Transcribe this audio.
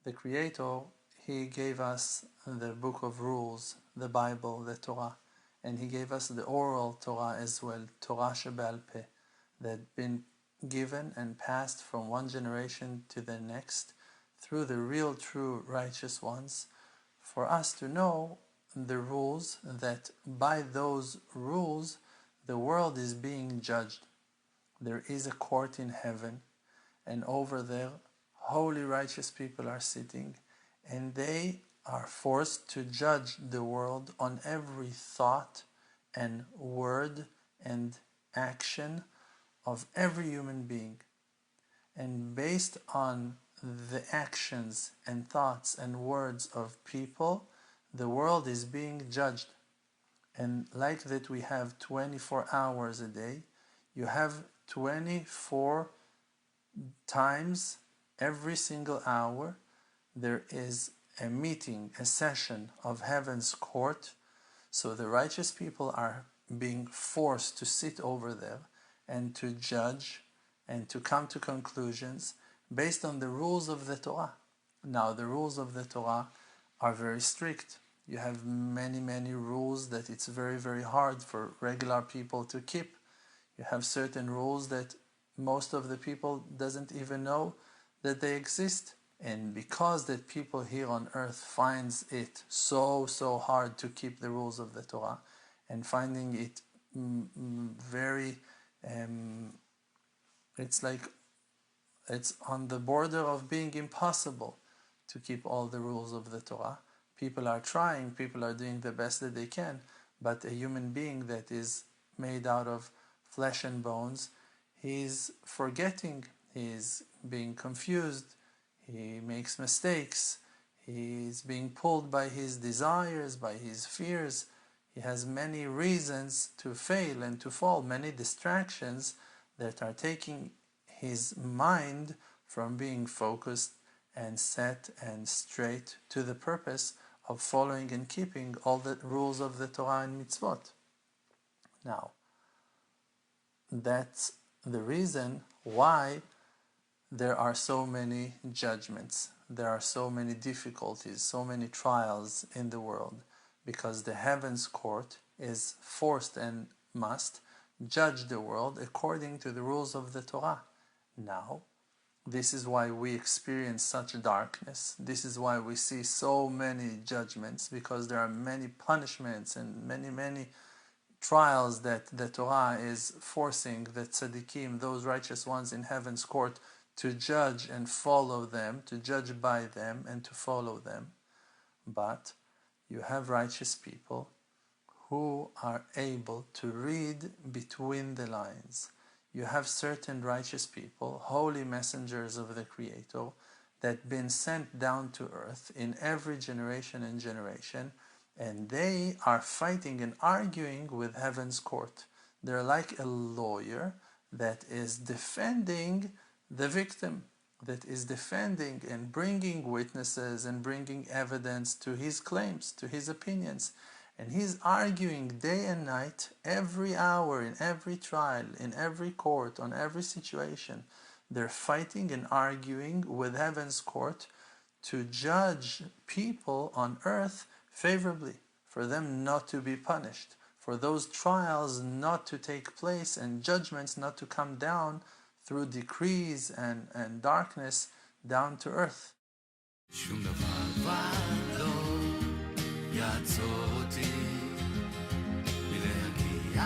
The Creator, He gave us the book of rules, the Bible, the Torah, and He gave us the oral Torah as well, Torah Shebe'al Peh, that been given and passed from one generation to the next through the real, true, righteous ones, for us to know the rules, that by those rules the world is being judged. There is a court in heaven, and over there holy, righteous people are sitting, and they are forced to judge the world on every thought and word and action of every human being. And based on the actions and thoughts and words of people, the world is being judged. And like that we have 24 hours a day, you have 24 times every single hour there is a meeting, a session of heaven's court. So the righteous people are being forced to sit over there and to judge and to come to conclusions based on the rules of the Torah. Now, the rules of the Torah are very strict. You have many rules that it's very hard for regular people to keep. You have certain rules that most of the people doesn't even know that they exist. And because that people here on earth finds it so hard to keep the rules of the Torah, and finding it very, it's like it's on the border of being impossible to keep all the rules of the Torah. People are trying, people are doing the best that they can, but a human being that is made out of flesh and bones, he's forgetting, he's being confused, he makes mistakes, he's being pulled by his desires, by his fears. He has many reasons to fail and to fall, many distractions that are taking his mind from being focused and set and straight to the purpose of following and keeping all the rules of the Torah and mitzvot. Now, that's the reason why there are so many judgments, there are so many difficulties, so many trials in the world, because the heavens court is forced and must judge the world according to the rules of the Torah. Now, this is why we experience such darkness. This is why we see so many judgments, because there are many punishments and many trials that the Torah is forcing the tzaddikim, those righteous ones in heaven's court, to judge and follow them, to judge by them and to follow them. But you have righteous people who are able to read between the lines. You have certain righteous people, holy messengers of the Creator, that been sent down to earth in every generation and generation, and they are fighting and arguing with heaven's court. They're like a lawyer that is defending the victim, that is defending and bringing witnesses and bringing evidence to his claims, to his opinions. And he's arguing day and night, every hour, in every trial, in every court, on every situation. They're fighting and arguing with heaven's court to judge people on earth favorably, for them not to be punished, for those trials not to take place and judgments not to come down through decrees and darkness down to earth. שום דבר כבר לא יעצור אותי מלהגיע